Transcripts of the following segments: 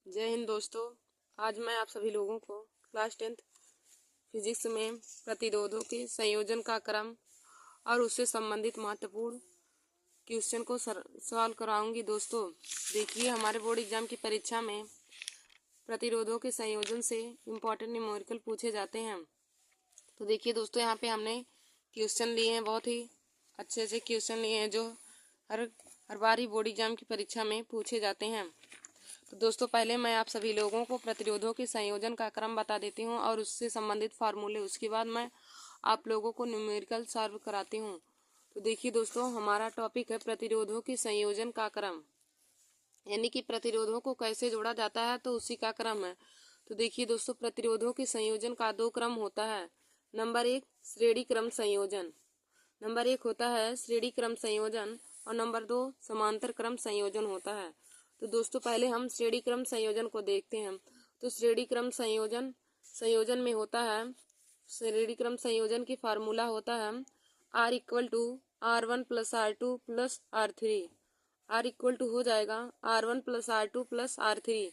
जय हिंद दोस्तों। आज मैं आप सभी लोगों को क्लास 10th फिजिक्स में प्रतिरोधों के संयोजन का क्रम और उससे संबंधित महत्वपूर्ण क्वेश्चन को सॉल्व कराऊंगी। दोस्तों देखिए, हमारे बोर्ड एग्जाम की परीक्षा में प्रतिरोधों के संयोजन से इम्पोर्टेंट न्यूमेरिकल पूछे जाते हैं। तो देखिए दोस्तों, यहाँ पे हमने क्वेश्चन लिए हैं, बहुत ही अच्छे अच्छे क्वेश्चन लिए हैं जो हर बार ही बोर्ड एग्जाम की परीक्षा में पूछे जाते हैं। तो दोस्तों पहले मैं आप सभी लोगों को प्रतिरोधों के संयोजन का क्रम बता देती हूँ और उससे संबंधित फार्मूले, उसके बाद मैं आप लोगों को न्यूमेरिकल सॉल्व कराती हूँ। तो देखिए दोस्तों, हमारा टॉपिक है प्रतिरोधों के संयोजन का क्रम, यानी कि प्रतिरोधों को कैसे जोड़ा जाता है तो उसी का क्रम है। तो देखिए दोस्तों, प्रतिरोधों के संयोजन का दो क्रम होता है। नंबर एक श्रेणी क्रम संयोजन, नंबर एक होता है श्रेणी क्रम संयोजन और नंबर दो समांतर क्रम संयोजन होता है। तो दोस्तों पहले हम श्रेणी क्रम संयोजन को देखते हैं। तो श्रेणी क्रम संयोजन में होता है, श्रेणी क्रम संयोजन की फार्मूला होता है R equal to R1 plus R2 plus R3। R equal to हो जाएगा R1 plus R2 plus R3।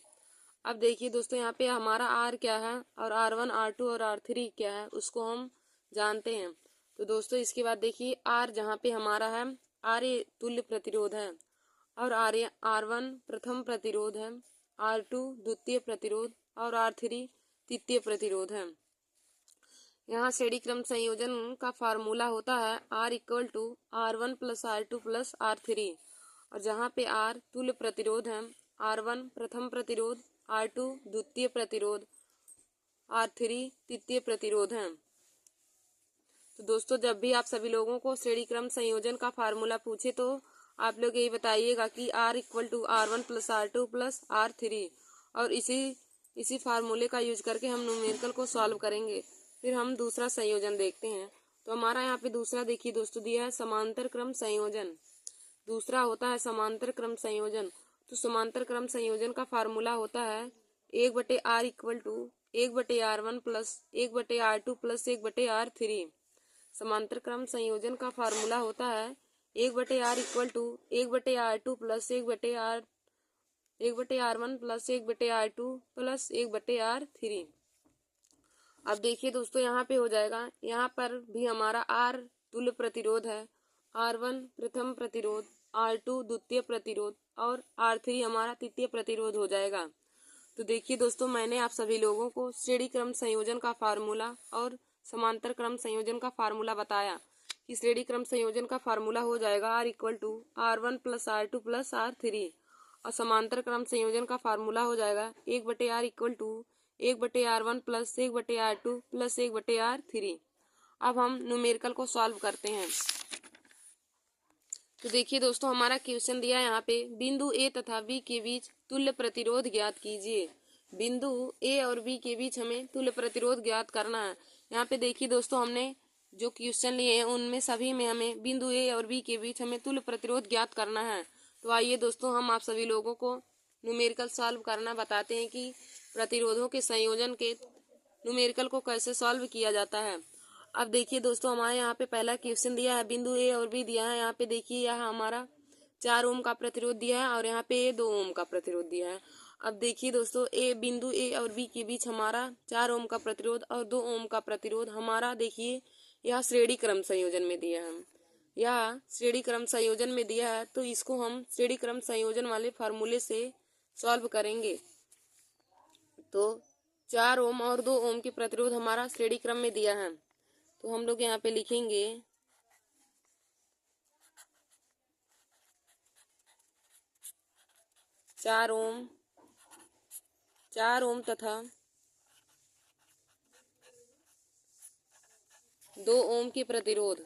अब देखिए दोस्तों, यहाँ पे हमारा R क्या है और R1 R2 और R3 क्या है उसको हम जानते हैं। तो दोस्तों इसके बाद देखिए, R जहाँ पे हमारा है, R तुल्य प्रतिरोध है और R1 प्रथम प्रतिरोध है, R2 द्वितीय प्रतिरोध और R3 तृतीय प्रतिरोध है। यहाँ श्रेणी क्रम संयोजन का फार्मूला होता है R equal to R1 plus R2 plus R3, और जहाँ पे R तुल्य प्रतिरोध है, R1 प्रथम प्रतिरोध, R2 द्वितीय प्रतिरोध, R3 तृतीय प्रतिरोध है। तो दोस्तों जब भी आप सभी लोगों को श्रेणी क्रम संयोजन का फार्मूला पूछे तो आप लोग यही बताइएगा कि R equal to R1 plus R2 plus R3, और इसी फार्मूले का यूज करके हम न्यूमेरिकल को सॉल्व करेंगे। फिर हम दूसरा संयोजन देखते हैं। तो हमारा यहाँ पे दूसरा देखिए दोस्तों दिया है समांतर क्रम संयोजन। दूसरा होता है समांतर क्रम संयोजन। तो समांतर क्रम संयोजन का फार्मूला होता है 1/R equal to 1/R1 plus 1/R2 plus 1/R3। समांतर क्रम संयोजन का फार्मूला होता है 1/R equal to 1/R2 plus 1/R1 plus 1/R2 plus 1/R3। अब देखिए दोस्तों, यहाँ पे हो जाएगा, यहाँ पर भी हमारा R तुल्य प्रतिरोध है, R1 प्रथम प्रतिरोध, R2 द्वितीय प्रतिरोध और R3 हमारा तृतीय प्रतिरोध हो जाएगा। तो देखिए दोस्तों, मैंने आप सभी लोगों को श्रेणी क्रम संयोजन का फार्मूला और समांतर क्रम संयोजन का फार्मूला बताया कि श्रेणी क्रम संयोजन का फार्मूला हो जाएगा R equal to R1 plus R2 plus R3, और समांतर क्रम संयोजन का फार्मूला हो जाएगा 1/R equal to 1/R1 plus 1/R2 plus 1/R3। अब हम न्यूमेरिकल को सॉल्व करते हैं। तो देखिए दोस्तों, हमारा क्वेश्चन दिया है यहाँ पे, बिंदु A तथा B के बीच तुल्य प्रतिरोध ज्ञात कीजिए। बिंदु A और B के बीच हमें तुल्य प्रतिरोध ज्ञात करना है। यहाँ पे देखिए दोस्तों, हमने जो क्वेश्चन लिए हैं उनमें सभी में हमें बिंदु A और B के बीच हमें तुल्य प्रतिरोध ज्ञात करना है। तो आइए दोस्तों, हम आप सभी लोगों को न्यूमेरिकल सॉल्व करना बताते हैं कि प्रतिरोधों के संयोजन के न्यूमेरिकल को कैसे सॉल्व किया जाता है। अब देखिए दोस्तों, हमारे यहाँ पे पहला क्वेश्चन दिया है, बिंदु ए और बी दिया है। यहाँ पे देखिए, यहाँ हमारा 4 ओम का प्रतिरोध दिया है और यहाँ पे 2 ओम का प्रतिरोध दिया है। अब देखिए दोस्तों, बिंदु ए और बी के बीच हमारा 4 ओम का प्रतिरोध और 2 ओम का प्रतिरोध हमारा देखिए यह श्रेणी क्रम संयोजन में दिया है, यह श्रेणी क्रम संयोजन में दिया है। तो इसको हम श्रेणी क्रम संयोजन वाले फार्मूले से सॉल्व करेंगे। तो 4 ओम और 2 ओम के प्रतिरोध हमारा श्रेणी क्रम में दिया है। तो हम लोग यहाँ पे लिखेंगे 4 ओम तथा 2 ओम के प्रतिरोध,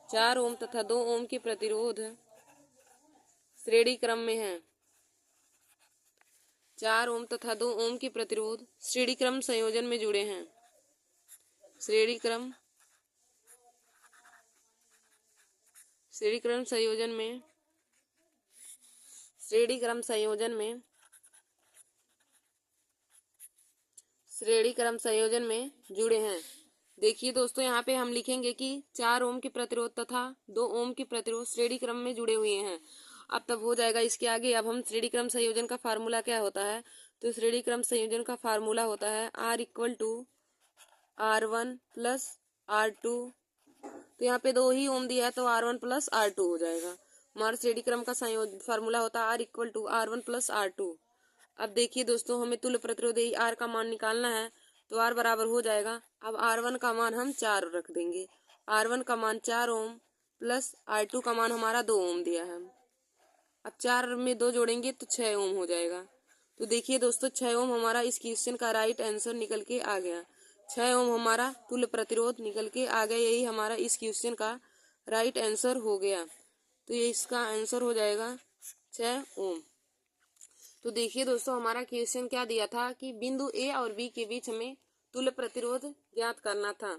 4 ओम तथा 2 ओम के प्रतिरोध श्रेणी क्रम में है। 4 ओम तथा 2 ओम के प्रतिरोध श्रेणी क्रम संयोजन में जुड़े हैं। श्रेणी क्रम संयोजन में श्रेणी क्रम संयोजन में जुड़े हैं। देखिए दोस्तों, यहाँ पे हम लिखेंगे कि 4 ओम के प्रतिरोध तथा 2 ओम के प्रतिरोध श्रेणी क्रम में जुड़े हुए हैं। अब तब हो जाएगा इसके आगे। अब हम श्रेणी क्रम संयोजन का फार्मूला क्या होता है, तो श्रेणी क्रम संयोजन का फार्मूला होता है R equal to R1 plus R2। तो यहाँ पे 2 ही ओम दिया है तो R1 प्लस R2 हो जाएगा। हमारा श्रेणी क्रम का संयोजन फार्मूला होता है R equal to R1 plus R2। अब देखिए दोस्तों, हमें तुल्य प्रतिरोध R का मान निकालना है, तो R बराबर हो जाएगा। अब R1 का मान हम 4 रख देंगे। R1 का मान 4 ओम प्लस R2 का मान हमारा 2 ओम दिया है। अब 4 में 2 जोड़ेंगे तो 6 ओम हो जाएगा। तो देखिए दोस्तों, 6 ओम हमारा इस क्वेश्चन का राइट आंसर निकल के आ गया। 6 ओम हमारा तुल्य प्रतिरोध निकल के आ गया। यही हमारा इस क्वेश्चन का राइट आंसर हो गया। तो ये इसका आंसर हो जाएगा 6 ओम। तो देखिए दोस्तों, हमारा क्वेश्चन क्या दिया था कि बिंदु ए और बी के बीच हमें तुल्य प्रतिरोध ज्ञात करना था।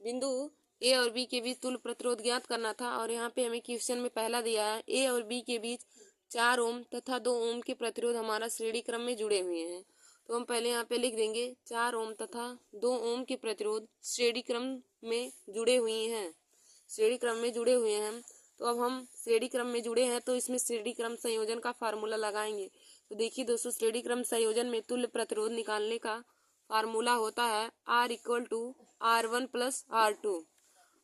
बिंदु ए और बी के बीच तुल्य प्रतिरोध ज्ञात करना था, और यहाँ पे हमें क्वेश्चन में पहला दिया है ए और बी के बीच 4 ओम तथा 2 ओम के प्रतिरोध हमारा श्रेणी क्रम में जुड़े हुए हैं। तो हम पहले यहाँ पे लिख देंगे 4 ओम तथा 2 ओम के प्रतिरोध श्रेणी क्रम में जुड़े हुए हैं। श्रेणी क्रम में जुड़े हुए हैं। तो अब हम श्रेणी क्रम में जुड़े हैं तो इसमें श्रेणी क्रम संयोजन का फार्मूला लगाएंगे। तो देखिए दोस्तों, श्रेणी क्रम संयोजन में तुल्य प्रतिरोध निकालने का फार्मूला होता है R equal to R1 plus R2।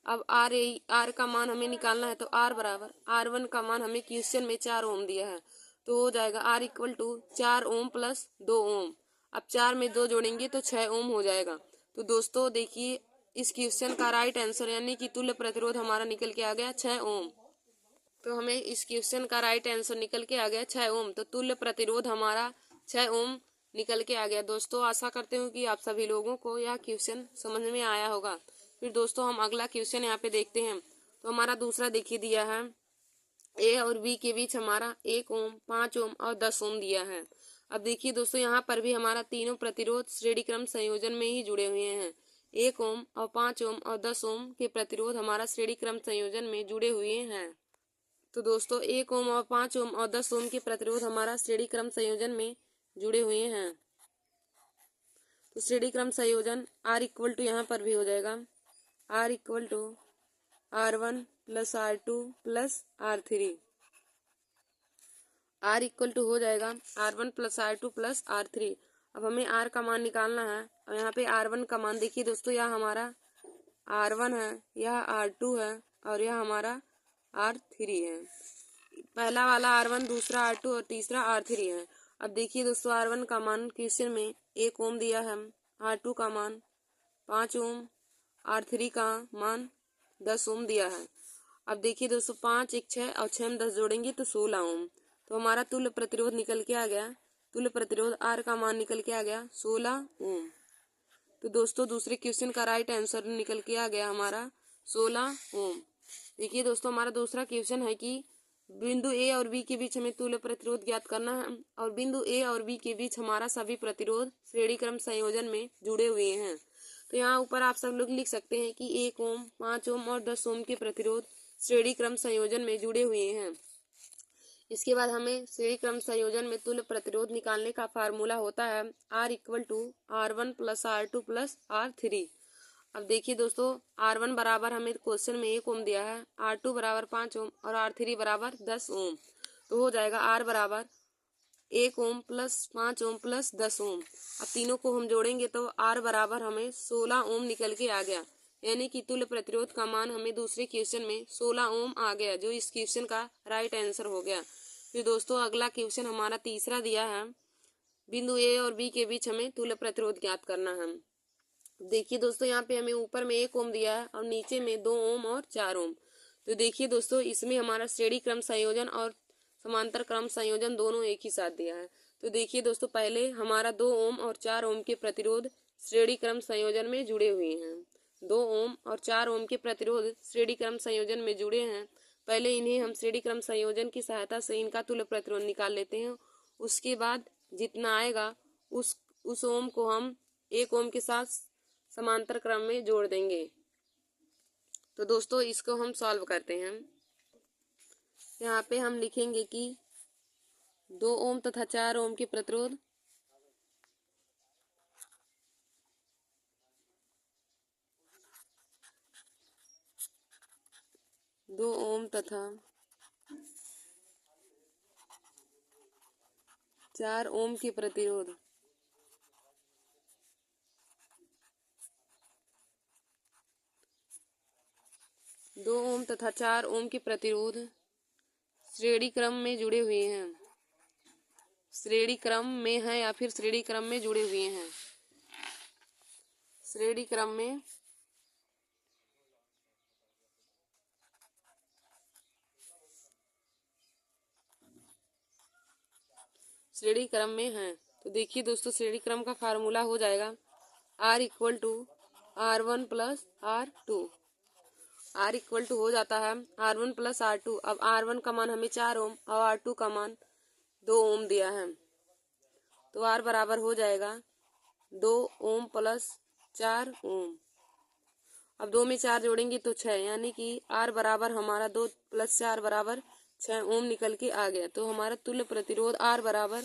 अब R का मान हमें निकालना है, तो R बराबर R1 का मान हमें क्वेश्चन में 4 ओम दिया है, तो हो जाएगा R equal to 4 ohm plus 2 ohm. अब 4 में 2 जोड़ेंगे तो 6 ओम हो जाएगा। तो दोस्तों देखिए, इस क्वेश्चन का राइट आंसर यानी कि तुल्य प्रतिरोध हमारा निकल के आ गया 6 ओम। तो हमें इस क्वेश्चन का राइट आंसर निकल के आ गया 6 ओम। तो तुल्य प्रतिरोध हमारा 6 ओम निकल के आ गया। दोस्तों आशा करते हूँ कि आप सभी लोगों को यह क्वेश्चन समझ में आया होगा। फिर दोस्तों हम अगला क्वेश्चन यहाँ पे देखते हैं। तो हमारा दूसरा देखिए दिया है ए और बी के बीच हमारा 1 ओम, 5 ओम और 10 ओम दिया है। अब देखिए दोस्तों, यहाँ पर भी हमारा तीनों प्रतिरोध श्रेणी क्रम संयोजन में ही जुड़े हुए हैं। 1 ओम और 5 ओम और 10 ओम के प्रतिरोध हमारा श्रेणी क्रम संयोजन में जुड़े हुए हैं। तो दोस्तों 1 ओम और 5 ओम और 10 ओम के प्रतिरोध हमारा श्रेणी क्रम संयोजन में जुड़े हुए हैं। तो श्रेणी क्रम संयोजन R इक्वल टू यहाँ पर भी हो जाएगा R equal to R1 plus R2 plus R3। R equal to हो जाएगा R1 plus R2 plus R3। अब हमें R का मान निकालना है, और यहाँ पे R1 का मान देखिए दोस्तों, यह हमारा R1 है, यह R2 है और यह हमारा R3 है। पहला वाला R1, दूसरा R2 और तीसरा R3 है। अब देखिए दोस्तों, R1 का मान क्वेश्चन में 1 ओम दिया है, R2 का मान 5 ओम, R3 का मान 10 ओम दिया है। अब देखिए दोस्तों, 5 1 6 और 6 में 10 जोड़ेंगे तो 16 ओम। तो हमारा तुल्य प्रतिरोध निकल के आ गया, तुल्य प्रतिरोध R का मान निकल के आ गया 16 ओम। तो दोस्तों दूसरे क्वेश्चन का राइट आंसर निकल के आ गया हमारा 16 ओम। देखिए दोस्तों, हमारा दूसरा क्वेश्चन है कि बिंदु ए और बी के बीच हमें तुल्य प्रतिरोध ज्ञात करना है, और बिंदु ए और बी के बीच हमारा सभी प्रतिरोध श्रेणी क्रम संयोजन में जुड़े हुए हैं। तो यहाँ ऊपर आप सब लोग लिख सकते हैं कि 1 ओम, 5 ओम और 10 ओम के प्रतिरोध श्रेणी क्रम संयोजन में जुड़े हुए हैं। इसके बाद हमें श्रेणी क्रम संयोजन में तुल्य प्रतिरोध निकालने का फार्मूला होता है R equal to R1 plus R2 plus R3। अब देखिए दोस्तों, R1 बराबर हमें क्वेश्चन में 1 ओम दिया है, R2 बराबर 5 ओम और R3 बराबर 10 ओम। तो हो जाएगा R बराबर 1 ओम प्लस 5 ओम प्लस 10 ओम। अब तीनों को हम जोड़ेंगे तो R बराबर हमें 16 ओम निकल के आ गया, यानी कि तुल्य प्रतिरोध का मान हमें दूसरे क्वेश्चन में 16 ओम आ गया, जो इस क्वेश्चन का राइट आंसर हो गया। फिर दोस्तों अगला क्वेश्चन हमारा तीसरा दिया है, बिंदु ए और बी के बीच हमें तुल्य प्रतिरोध ज्ञात करना है। देखिए दोस्तों, यहाँ पे हमें ऊपर में 1 ओम दिया है और नीचे में 2 ओम और 4 ओम। तो देखिए दोस्तों, इसमें हमारा श्रेणी क्रम संयोजन और समांतर क्रम संयोजन दोनों एक ही साथ दिया है। तो देखिए दोस्तों, पहले हमारा 2 ओम और 4 ओम के प्रतिरोध श्रेणी क्रम संयोजन में जुड़े हुए हैं। 2 ओम और 4 ओम के प्रतिरोध श्रेणी क्रम संयोजन में जुड़े हैं। पहले इन्हें हम श्रेणी क्रम संयोजन की सहायता से इनका तुल्य प्रतिरोध निकाल लेते हैं। उसके बाद जितना आएगा उस ओम को हम 1 ओम के साथ समांतर क्रम में जोड़ देंगे। तो दोस्तों इसको हम सॉल्व करते हैं। यहाँ पे हम लिखेंगे कि 2 ओम तथा 4 ओम के प्रतिरोध दो ओम तथा 4 ओम के प्रतिरोध 2 ओम तथा 4 ओम के प्रतिरोध श्रेणी क्रम में जुड़े हुए हैं। श्रेणी क्रम में है या फिर श्रेणी क्रम में जुड़े हुए हैं। श्रेणी क्रम में है। तो देखिए दोस्तों, श्रेणी क्रम का फार्मूला हो जाएगा R equal to R1 plus R2। R equal to हो जाता है R1 प्लस R2। अब R1 का मान हमें 4 ओम और R2 का मान 2 ओम दिया है, तो R बराबर हो जाएगा 2 ओम प्लस 4 ओम। अब 2 में 4 जोड़ेंगे तो 6, यानी कि R बराबर हमारा 2 प्लस 4 बराबर 6 ओम निकल के आ गया। तो हमारा तुल्य प्रतिरोध R बराबर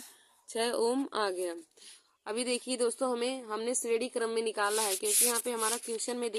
6 ओम आ गया। अभी देखिए दोस्तों, हमने श्रेणी क्रम में निकालना है, क्योंकि यहाँ पे हमारा क्वेश्चन में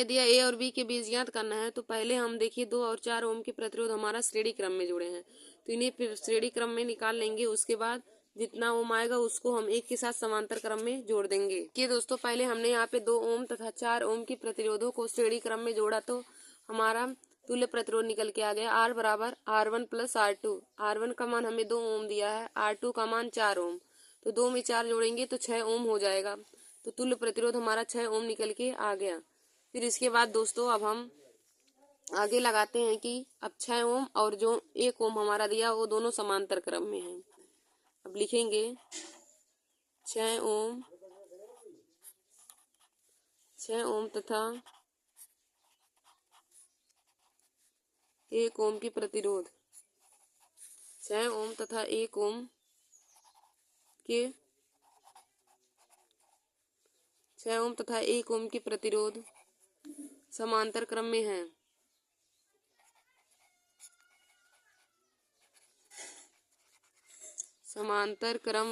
दिया A और B के बीच ज्ञात करना है। तो पहले हम देखिए 2 और 4 ओम के प्रतिरोध हमारा श्रेणी क्रम में जुड़े हैं, तो इन्हें फिर श्रेणी क्रम में निकाल लेंगे। उसके बाद जितना ओम आएगा उसको हम एक के साथ समांतर क्रम में जोड़ देंगे। कि दोस्तों, पहले हमने यहाँ पे 2 ओम तथा 4 ओम के प्रतिरोधों को श्रेणी क्रम में जोड़ा, तो हमारा तुल्य प्रतिरोध निकल के आ गया R बराबर R1 प्लस R2। R1 का मान हमें 2 ओम दिया है, R2 का मान 4 ओम, तो 2 में 4 जोड़ेंगे तो 6 ओम हो जाएगा। तो तुल्य प्रतिरोध हमारा 6 ओम निकल के आ गया। फिर इसके बाद दोस्तों अब हम आगे लगाते हैं कि अब 6 ओम और जो 1 ओम हमारा दिया वो दोनों समांतर क्रम में हैं। अब लिखेंगे 6 ओम तथा 1 ओम की प्रतिरोध। 6 ओम तथा 1 ओम के 6 ओम तथा 1 ओम की प्रतिरोध समांतर क्रम में है। समांतर क्रम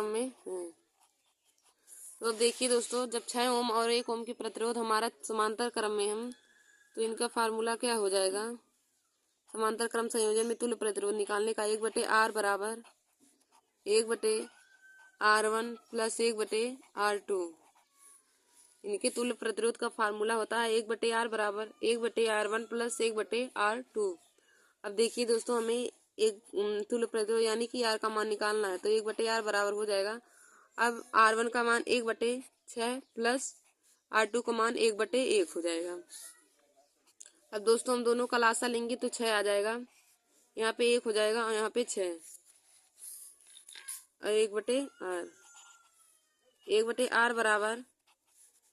में है। तो देखिए दोस्तों, जब 6 ओम और 1 ओम की प्रतिरोध हमारा समांतर क्रम में है, तो इनका फार्मूला क्या हो जाएगा? समांतर क्रम संयोजन में तुल्य प्रतिरोध निकालने का 1/R बराबर 1/R1 प्लस 1/R2। इनके तुल्य प्रतिरोध का फार्मूला होता है 1/R बराबर 1/R1 प्लस 1/R2। अब देखिए दोस्तों, हमें एक तुल्य प्रतिरोध यानी कि R का मान निकालना है, तो 1/R बराबर हो जाएगा। अब R1 का मान 1/6 प्लस R2 का मान 1/1 हो जाएगा। अब दोस्तों हम दोनों का लासा लेंगे तो 6 आ जाएगा, यहाँ पे 1 हो जाएगा और यहाँ पे 6 और 1/R। 1/R बराबर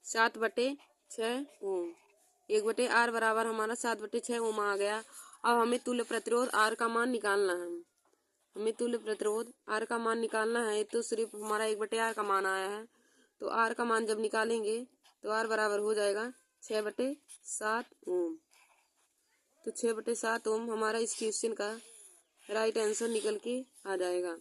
7/6 ओम। 1/R बराबर हमारा 7/6 ओम आ गया। अब हमें तुल्य प्रतिरोध R का मान निकालना है। R का मान निकालना है, तो सिर्फ हमारा 1/R का मान आया है, तो R का मान जब निकालेंगे तो R बराबर हो जाएगा 6/7 ओम। तो 6/7 ओम हमारा इस क्वेश्चन का राइट आंसर निकल के आ जाएगा।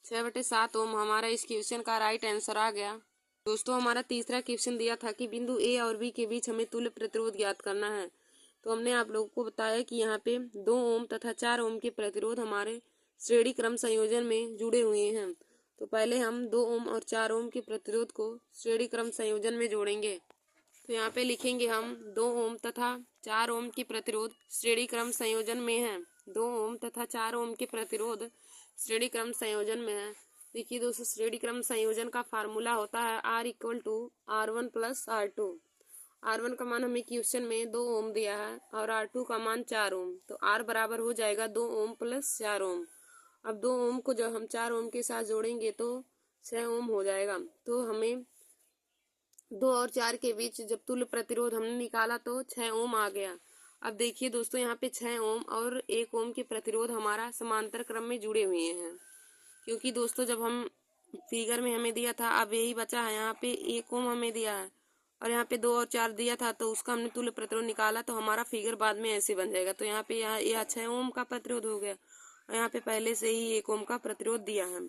6/7 ओम हमारा इस क्वेश्चन का राइट आंसर आ गया। दोस्तों, हमारा तीसरा क्वेश्चन दिया था कि बिंदु A और B के बीच हमें तुल्य प्रतिरोध ज्ञात करना है। तो हमने आप लोगों को बताया कि यहाँ पे 2 ओम तथा 4 ओम के प्रतिरोध हमारे श्रेणी क्रम संयोजन में जुड़े हुए हैं। तो पहले हम 2 ओम और 4 ओम के प्रतिरोध को श्रेणी क्रम संयोजन में जोड़ेंगे। तो यहाँ पे लिखेंगे हम 2 ओम तथा 4 ओम की प्रतिरोध श्रेणी क्रम संयोजन में है। 2 ओम तथा 4 ओम के प्रतिरोध श्रेणी क्रम संयोजन में है। देखिए दोस्तों, श्रेणी क्रम संयोजन का फार्मूला होता है R equal to R1 plus R2। R1 का मान हमें क्वेश्चन में 2 ओम दिया है और R2 का मान 4 ओम, तो R बराबर हो जाएगा 2 ओम प्लस 4 ओम। अब 2 ओम को जब हम 4 ओम के साथ जोड़ेंगे तो 6 ओम हो जाएगा। तो हमें 2 और 4 के बीच जब तुल्य प्रतिरोध हमने निकाला तो 6 ओम आ गया। अब देखिए दोस्तों, यहाँ पे 6 ओम और 1 ओम के प्रतिरोध हमारा समांतर क्रम में जुड़े हुए हैं, क्योंकि दोस्तों जब हम फिगर में हमें दिया था, अब यही बचा है, यहाँ पे 1 ओम हमें दिया है और यहाँ पे 2 और 4 दिया था, तो उसका हमने तुल्य प्रतिरोध निकाला, तो हमारा फिगर बाद में ऐसे बन जाएगा। तो यहाँ पे यह 6 ओम का प्रतिरोध हो गया और यहाँ पे पहले से ही 1 ओम का प्रतिरोध दिया है।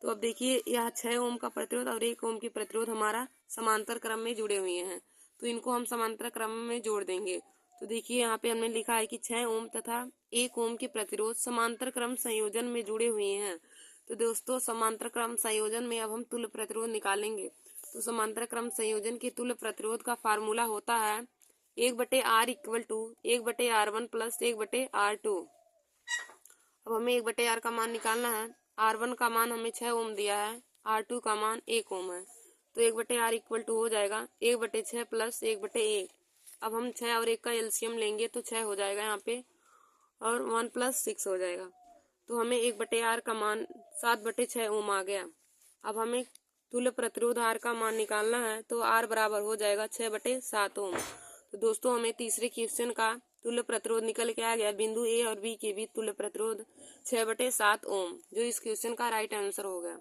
तो अब देखिए, यह 6 ओम का प्रतिरोध और 1 ओम की प्रतिरोध हमारा समांतर क्रम में जुड़े हुए हैं, तो इनको हम समांतर क्रम में जोड़ देंगे। तो देखिए यहाँ पे हमने लिखा है कि 6 ओम तथा 1 ओम के प्रतिरोध समांतर क्रम संयोजन में जुड़े हुए हैं। तो दोस्तों समांतर क्रम संयोजन में अब हम तुल्य प्रतिरोध निकालेंगे। तो समांतर क्रम संयोजन के तुल्य प्रतिरोध का फार्मूला होता है 1/R equal to 1/R1 plus 1/R2। अब हमें 1/R का मान निकालना है। R1 का मान हमें 6 ओम दिया है, R2 का मान 1 ओम है। तो 1/R इक्वल टू हो जाएगा 1/6 प्लस 1/1। अब हम 6 और 1 का एलसीएम लेंगे तो 6 हो जाएगा यहाँ पे, और 1 प्लस 6 हो जाएगा। तो हमें 1/R का मान 7/6 ओम आ गया। अब हमें तुल्य प्रतिरोध R का मान निकालना है, तो R बराबर हो जाएगा 6/7 ओम। तो दोस्तों हमें तीसरे क्वेश्चन का तुल्य प्रतिरोध निकल के आ गया। बिंदु ए और बी के बीच तुल्य प्रतिरोध 6/7 ओम, जो इस क्वेश्चन का राइट आंसर हो गया।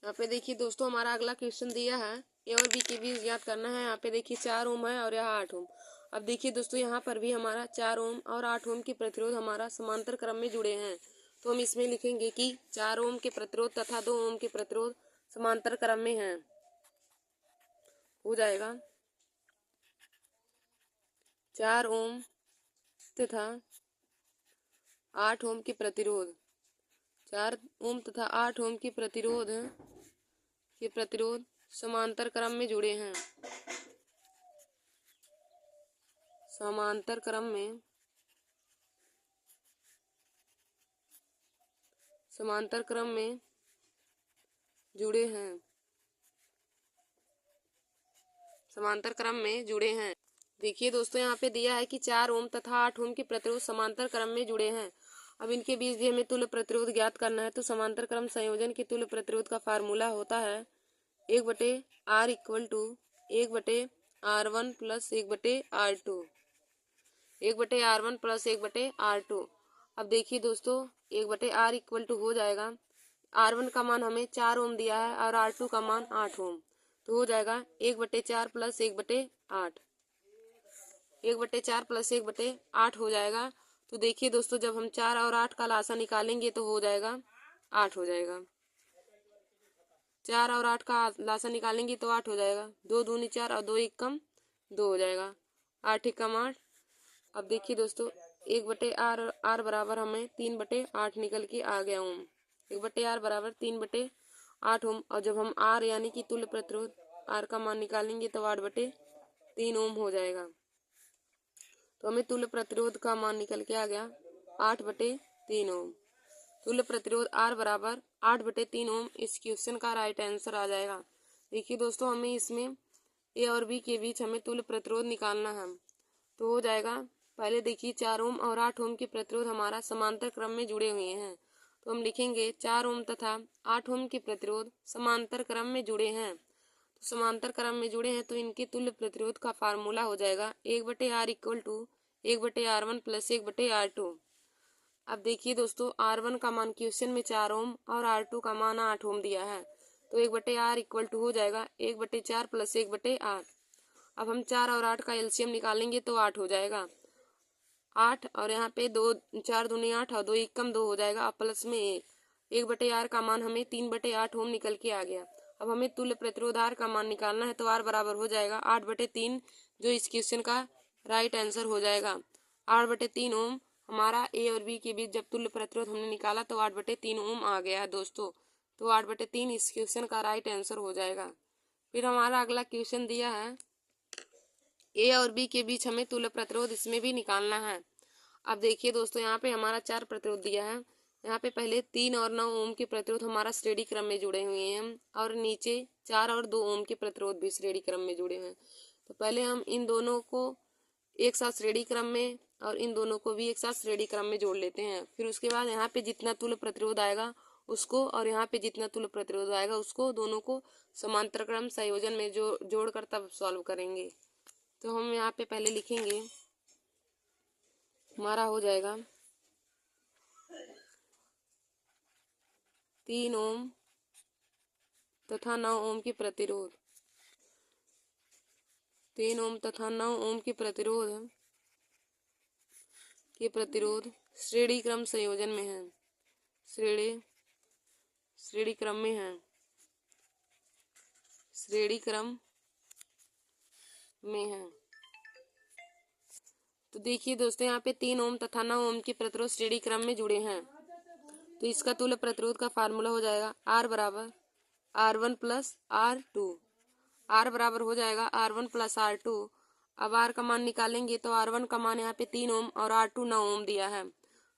यहाँ पे देखिए दोस्तों हमारा अगला क्वेश्चन दिया है, ए और बी के बीच ज्ञात करना है। यहाँ पे देखिए 4 ओम है और यहाँ 8 ओम। अब देखिए दोस्तों यहाँ पर भी हमारा 4 ओम और 8 ओम के प्रतिरोध हमारा समांतर क्रम में जुड़े हैं। तो हम इसमें लिखेंगे कि 4 ओम के प्रतिरोध तथा 2 ओम के प्रतिरोध समांतर क्रम में हैं। हो जाएगा 4 ओम तथा 8 ओम के प्रतिरोध, 4 ओम तथा 8 ओम के प्रतिरोध समांतर क्रम में जुड़े हैं। समांतर क्रम में जुड़े हैं। समांतर क्रम में जुड़े हैं। देखिए दोस्तों यहाँ पे दिया है कि 4 ओम तथा 8 ओम के प्रतिरोध समांतर क्रम में जुड़े हैं। अब इनके बीच भी हमें तुल्य प्रतिरोध ज्ञात करना है। तो समांतर क्रम संयोजन के तुल्य प्रतिरोध का फार्मूला होता है 1/R equal to 1/R1 plus 1/R2। 1/R1 plus 1/R2। अब देखिए दोस्तों 1/R इक्वल टू हो जाएगा, R1 का मान हमें 4 ओम दिया है और R2 का मान 8 ओम। तो हो जाएगा 1/4 प्लस 1/8। 1/4 प्लस 1/8 हो जाएगा। तो देखिए दोस्तों जब हम 4 और 8 का लासा निकालेंगे तो हो जाएगा 8 हो जाएगा। 4 और 8 का लासा निकालेंगे तो 8 हो जाएगा। 2 दूनी 4 और 2 एक कम 2 हो जाएगा। 8 एक कम 8। अब देखिए दोस्तों 1/R बराबर हमें 3/8 निकल के आ गया ओम। 1/R बराबर 3/8 ओम। और जब हम R यानी कि तुल्य प्रतिरोध R का मान निकालेंगे तो 8/3 ओम हो जाएगा। तो हमें तुल्य प्रतिरोध का मान निकल के आ गया 8/3 ओम। तुल्य प्रतिरोध R बराबर 8/3 ओम इस क्वेश्चन का राइट आंसर आ जाएगा। देखिए दोस्तों हमें इसमें ए और बी के बीच हमें तुल्य प्रतिरोध निकालना है। तो हो जाएगा, पहले देखिए 4 ओम और 8 ओम के प्रतिरोध हमारा समांतर क्रम में जुड़े हुए हैं। तो हम लिखेंगे 4 ओम तथा 8 ओम के प्रतिरोध समांतर क्रम में जुड़े हैं। तो समांतर क्रम में जुड़े हैं तो इनके तुल्य प्रतिरोध का फार्मूला हो जाएगा 1/R equal to 1/R1 plus 1/R2। अब देखिए दोस्तों R1 का मान क्वेश्चन में 4 ओम और R2 का मान 8 ओम दिया है। तो 1/R इक्वल टू हो जाएगा 1/4 प्लस 1/8। अब हम 4 और 8 का एलसीएम निकालेंगे तो 8 हो जाएगा। 8 और यहाँ पे 2 4 दूनी 8 और 2 एक कम 2 हो जाएगा। अब प्लस में 1/R का मान हमें 3/8 ओम निकल के आ गया। अब हमें तुल्य प्रतिरोध R का मान निकालना है। तो R बराबर हो जाएगा 8/3, जो इस क्वेश्चन का राइट आंसर हो जाएगा। 8/3 ओम हमारा ए और बी के बीच जब तुल्य प्रतिरोध हमने निकाला तो 8/3 ओम आ गया है दोस्तों। तो 8/3 इस क्वेश्चन का राइट आंसर हो जाएगा। फिर हमारा अगला क्वेश्चन दिया है ए और बी के बीच हमें तुल्य प्रतिरोध इसमें भी निकालना है। अब देखिए दोस्तों यहाँ पे हमारा 4 प्रतिरोध दिया है। यहाँ पे पहले 3 और 9 ओम के प्रतिरोध हमारा श्रेणी क्रम में जुड़े हुए हैं और नीचे 4 और 2 ओम के प्रतिरोध भी श्रेणी क्रम में जुड़े हैं। तो पहले हम इन दोनों को एक साथ श्रेणी क्रम में और इन दोनों को भी एक साथ श्रेणी क्रम में जोड़ लेते हैं। फिर उसके बाद यहाँ पे जितना तुल्य प्रतिरोध आएगा उसको और यहाँ पे जितना तुल्य प्रतिरोध आएगा उसको दोनों को समांतर क्रम संयोजन में जोड़कर तब सॉल्व करेंगे। तो हम यहाँ पे पहले लिखेंगे, हमारा हो जाएगा 3 ओम तथा 9 ओम के प्रतिरोध, 3 ओम तथा 9 ओम के प्रतिरोध श्रेणी क्रम संयोजन में है, श्रेणी क्रम में है, श्रेणी क्रम में है। तो देखिए दोस्तों यहाँ पे 3 ओम तथा 9 ओम के प्रतिरोध श्रेणी क्रम में जुड़े हैं। तो इसका तुल्य प्रतिरोध का फार्मूला हो जाएगा R बराबर R1 प्लस R2। R बराबर हो जाएगा R1 प्लस R2। अब R का मान निकालेंगे तो R1 का मान यहाँ पे 3 ओम और R2 9 ओम दिया है,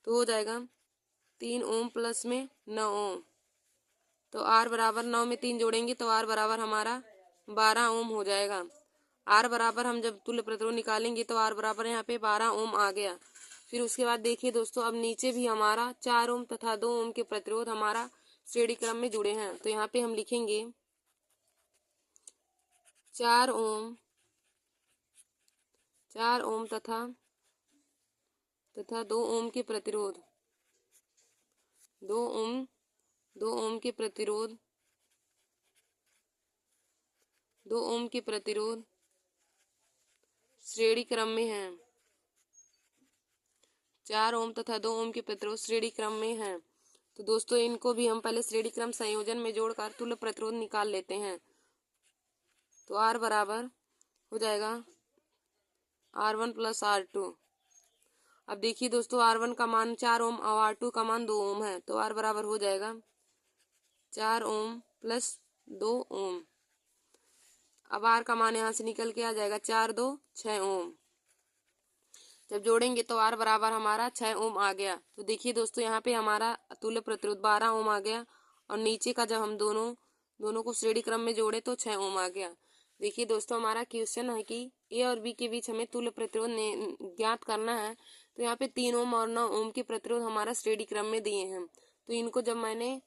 तो हो जाएगा 3 ओम प्लस में 9 ओम। तो R बराबर 9 में 3 जोड़ेंगे तो R बराबर हमारा 12 ओम हो जाएगा। R बराबर हम जब तुल्य प्रतिरोध निकालेंगे तो R बराबर यहाँ पे 12 ओम आ गया। फिर उसके बाद देखिए दोस्तों, अब नीचे भी हमारा 4 ओम तथा 2 ओम के प्रतिरोध हमारा श्रेणी क्रम में जुड़े हैं। तो यहाँ पे हम लिखेंगे 4 ओम तथा 2 ओम के प्रतिरोध, 2 ओम के प्रतिरोध, 2 ओम के प्रतिरोध श्रेणी क्रम में है। 4 ओम तथा 2 ओम के प्रतिरोध श्रेणी क्रम में है। तो दोस्तों इनको भी हम पहले श्रेणी क्रम संयोजन में जोड़कर तुल्य प्रतिरोध निकाल लेते हैं। तो R बराबर हो जाएगा R1 प्लस R2। अब देखिए दोस्तों, R1 का मान 4 ओम और R2 का मान 2 ओम है, तो R बराबर हो जाएगा 4 ओम प्लस 2 ओम। अब R का मान यहाँ से निकल के आ जाएगा 4 2 6 ओम। जब जोड़ेंगे तो R बराबर हमारा 6 ओम आ गया। तो देखिए दोस्तों, यहाँ पे हमारा तुल्य प्रतिरोध 12 ओम आ गया और नीचे का जब हम दोनों को श्रेणी क्रम में जोड़े तो 6 ओम आ गया। देखिए दोस्तों, हमारा क्वेश्चन है कि ए और बी के बीच हमें तुल्य प्रतिरोध ज्ञात करना है। तो यहाँ पे 3 ओम और 9 ओम के प्रतिरोध हमारा श्रेणी क्रम में दिए हैं। तो इनको जब मैंने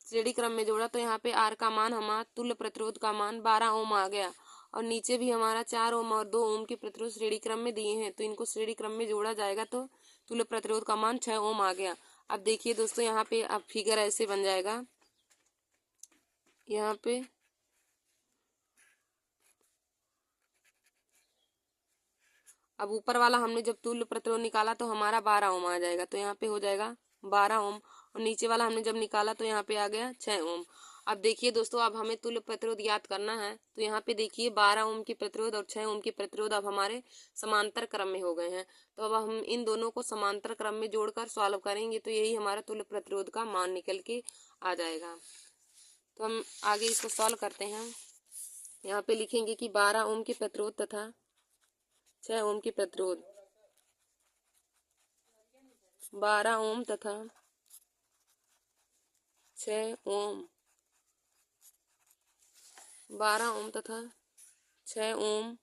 श्रेणी क्रम में जोड़ा तो यहाँ पे R का मान हमारा तुल्य प्रतिरोध का मान 12 ओम आ गया और नीचे भी हमारा 4 ओम और 2 ओम के प्रतिरोध श्रेणी क्रम में दिए हैं। तो इनको श्रेणी क्रम में जोड़ा जाएगा तो तुल्य प्रतिरोध का मान 6 ओम आ गया। अब देखिए दोस्तों, यहाँ पे अब फिगर ऐसे बन जाएगा। यहाँ पे अब ऊपर वाला हमने जब तुल्य प्रतिरोध निकाला तो हमारा 12 ओम आ जाएगा, तो यहाँ पे हो जाएगा 12 ओम और नीचे वाला हमने जब निकाला तो यहाँ पे आ गया 6 ओम। अब देखिए दोस्तों, अब हमें तुल्य प्रतिरोध ज्ञात करना है। तो यहाँ पे देखिए 12 ओम के प्रतिरोध और 6 ओम के प्रतिरोध अब हमारे समांतर क्रम में हो गए हैं। तो अब हम इन दोनों को समांतर क्रम में जोड़कर सॉल्व करेंगे तो यही हमारा तुल्य प्रतिरोध का मान निकल के आ जाएगा। तो हम आगे इसको सॉल्व करते हैं। यहाँ पे लिखेंगे कि 12 ओम के प्रतिरोध तथा 6 ओम के प्रतिरोध, 12 ओम तथा 6 ओम, 12 ओम तथा 6 ओम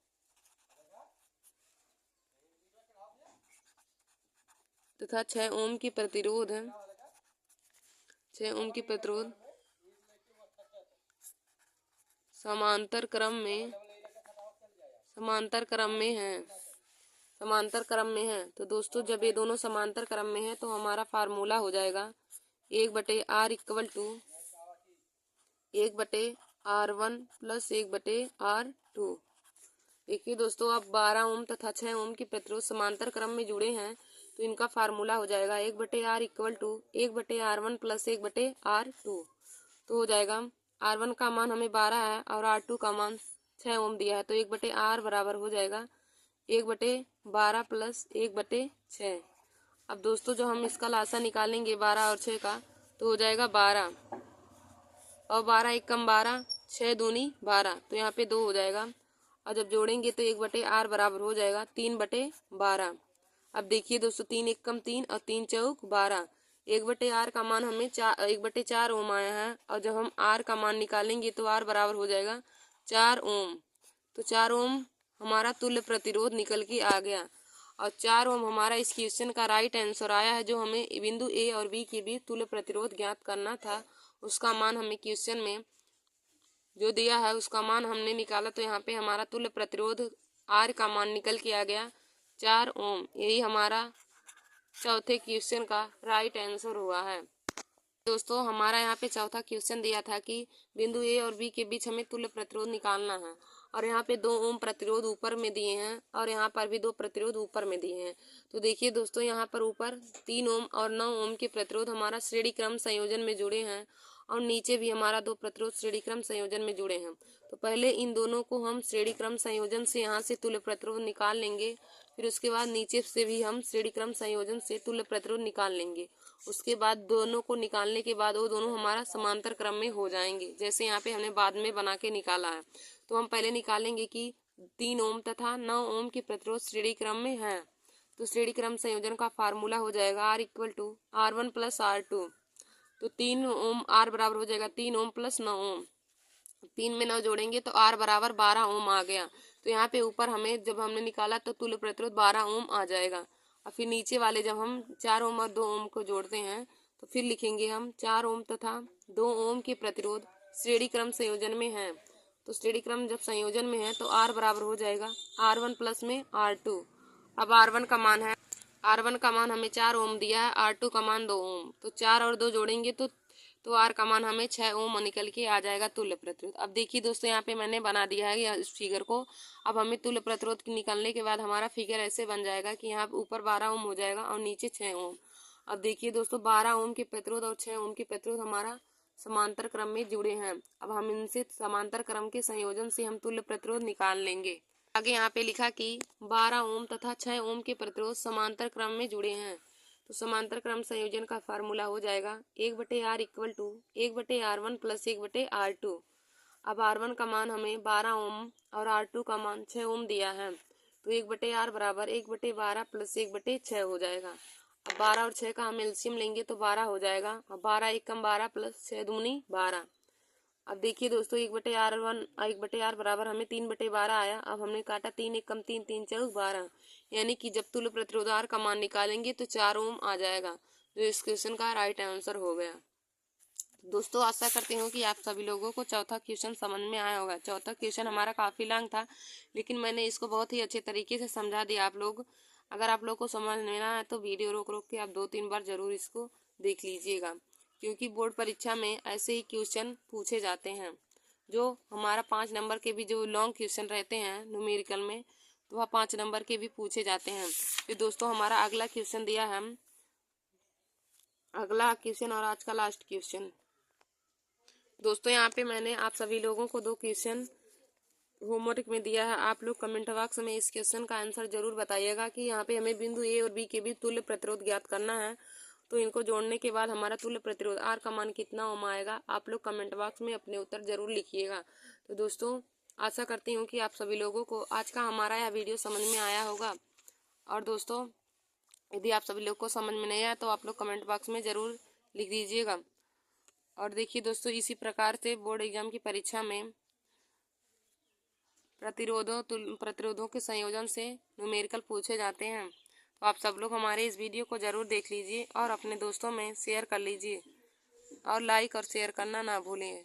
तथा 6 ओम की प्रतिरोध है, 6 ओम की प्रतिरोध समांतर क्रम में है। तो दोस्तों, जब ये दोनों समांतर क्रम में है तो हमारा फार्मूला हो जाएगा 1/R equal to 1/R1 plus 1/R2। देखिए दोस्तों, अब 12 ओम तथा 6 ओम की प्रतिरोध समांतर क्रम में जुड़े हैं तो इनका फार्मूला हो जाएगा 1/R equal to 1/R1 plus 1/R2। तो हो जाएगा R1 का मान हमें 12 है और R2 का मान 6 ओम दिया है, तो 1/R बराबर हो जाएगा 1/12 प्लस 1/6। अब दोस्तों, जो हम इसका लासा निकालेंगे 12 और 6 का तो हो जाएगा 12 और 12 एक कम 12, 6 दूनी 12, तो यहाँ पे 2 हो जाएगा और जब जोड़ेंगे तो 1/R बराबर हो जाएगा 3/12। अब देखिए दोस्तों, 3 एक कम 3 और 3 चौक 12, 1/R का मान हमें 1/4 ओम आया है और जब हम R का मान निकालेंगे तो R बराबर हो जाएगा 4 ओम। तो 4 ओम हमारा तुल्य प्रतिरोध निकल के आ गया और 4 ओम हमारा इस क्वेश्चन का राइट आंसर आया है। जो हमें बिंदु ए और बी के बीच तुल्य प्रतिरोध ज्ञात करना था उसका मान हमें क्वेश्चन में जो दिया है उसका मान हमने निकाला, तो यहाँ पे हमारा तुल्य प्रतिरोध R का मान निकल के आ गया 4 ओम। यही हमारा चौथे क्वेश्चन का राइट आंसर हुआ है। दोस्तों, हमारा यहाँ पे चौथा क्वेश्चन दिया था कि बिंदु ए और बी के बीच हमें तुल्य प्रतिरोध निकालना है और यहाँ पे 2 ओम प्रतिरोध ऊपर में दिए हैं और यहाँ पर भी 2 प्रतिरोध ऊपर में दिए हैं। तो देखिए दोस्तों, यहाँ पर ऊपर 3 ओम और 9 ओम के प्रतिरोध हमारा श्रेणी क्रम संयोजन में जुड़े हैं और नीचे भी हमारा दो प्रतिरोध श्रेणी क्रम संयोजन में जुड़े हैं। तो पहले इन दोनों को हम श्रेणी क्रम संयोजन से यहाँ से तुल्य प्रतिरोध निकाल लेंगे, फिर उसके बाद नीचे से भी हम श्रेणी क्रम संयोजन से तुल्य प्रतिरोध निकाल लेंगे। उसके बाद दोनों को निकालने के बाद वो दोनों हमारा समांतर क्रम में हो जाएंगे, जैसे यहाँ पे हमने बाद में बना के निकाला है। तो हम पहले निकालेंगे कि 3 ओम तथा 9 ओम के प्रतिरोध श्रेणी क्रम में है। तो श्रेणी क्रम संयोजन का फार्मूला हो जाएगा R equal to R1 plus R2। तो 3 ओम R बराबर हो जाएगा 3 ओम प्लस 9 ओम। 3 में 9 जोड़ेंगे तो R बराबर 12 ओम आ गया। तो यहाँ पे ऊपर हमें जब हमने निकाला तो तुल्य प्रतिरोध 12 ओम आ जाएगा। और फिर नीचे वाले जब हम 4 ओम और 2 ओम को जोड़ते हैं तो फिर लिखेंगे हम 4 ओम तथा 2 ओम के प्रतिरोध श्रेणी क्रम संयोजन में है। तो श्रेणी क्रम जब संयोजन में है तो R बराबर हो जाएगा R1 प्लस में R2। अब R1 का मान है, R1 का मान हमें 4 ओम दिया है, R2 का मान 2 ओम। तो 4 और 2 जोड़ेंगे तो R का मान हमें 6 ओम निकल के आ जाएगा तुल्य प्रतिरोध। अब देखिए दोस्तों, यहाँ पे मैंने बना दिया है इस फिगर को। अब हमें तुल्य प्रतिरोध निकालने के बाद हमारा फिगर ऐसे बन जाएगा कि यहाँ ऊपर 12 ओम हो जाएगा और नीचे 6 ओम। अब देखिए दोस्तों, 12 ओम के प्रतिरोध और 6 ओम के प्रतिरोध हमारा समांतर क्रम में जुड़े हैं। अब हम इनसे समांतर क्रम के संयोजन से हम तुल्य प्रतिरोध निकाल लेंगे। आगे यहाँ पे लिखा कि 12 ओम तथा 6 ओम के प्रतिरोध समांतर क्रम में जुड़े हैं। तो समांतर क्रम संयोजन का फार्मूला हो जाएगा 1/R equal to 1/R1 plus 1/R2। अब R1 का मान हमें 12 ओम और R2 का मान 6 ओम दिया है। तो 1/R बराबर 1/12 प्लस 1/6 हो जाएगा। अब 12 और 6 का हम एलसीएम लेंगे तो 12 हो जाएगा। अब 12 एकम 12 प्लस 6 दूनी 12। अब देखिए दोस्तों, 1/R बराबर हमें 3/12 आया। अब हमने काटा 3 एकम 3 3 चौक 12, यानी कि जब तुल्य प्रतिरोध R का मान निकालेंगे तो 4 ओम आ जाएगा, जो इस क्वेश्चन का राइट आंसर हो गया। दोस्तों, आशा करती हूँ कि आप सभी लोगों को चौथा क्वेश्चन समझ में आया होगा। चौथा क्वेश्चन हमारा काफ़ी लॉन्ग था, लेकिन मैंने इसको बहुत ही अच्छे तरीके से समझा दिया आप लोग। अगर आप लोग को समझ में ना आए तो वीडियो रोक रोक के आप 2-3 बार जरूर इसको देख लीजिएगा, क्योंकि बोर्ड परीक्षा में ऐसे ही क्वेश्चन पूछे जाते हैं। जो हमारा 5 नंबर के भी जो लॉन्ग क्वेश्चन रहते हैं न्यूमेरिकल में, तो वह 5 नंबर के भी पूछे जाते हैं। फिर दोस्तों, हमारा अगला क्वेश्चन दिया है, अगला क्वेश्चन और आज का लास्ट क्वेश्चन। दोस्तों, यहाँ पे मैंने आप सभी लोगों को 2 क्वेश्चन होमवर्क में दिया है। आप लोग कमेंट बॉक्स में इस क्वेश्चन का आंसर जरूर बताइएगा कि यहाँ पे हमें बिंदु ए और बी के भी तुल्य प्रतिरोध ज्ञात करना है। तो इनको जोड़ने के बाद हमारा तुल्य प्रतिरोध R का मान कितना ओम आएगा, आप लोग कमेंट बॉक्स में अपने उत्तर जरूर लिखिएगा। तो दोस्तों, आशा करती हूँ कि आप सभी लोगों को आज का हमारा यह वीडियो समझ में आया होगा। और दोस्तों, यदि आप सभी लोग को समझ में नहीं आया तो आप लोग कमेंट बॉक्स में ज़रूर लिख दीजिएगा। और देखिए दोस्तों, इसी प्रकार से बोर्ड एग्जाम की परीक्षा में प्रतिरोधों के संयोजन से न्यूमेरिकल पूछे जाते हैं। तो आप सब लोग हमारे इस वीडियो को ज़रूर देख लीजिए और अपने दोस्तों में शेयर कर लीजिए, और लाइक और शेयर करना ना भूलें।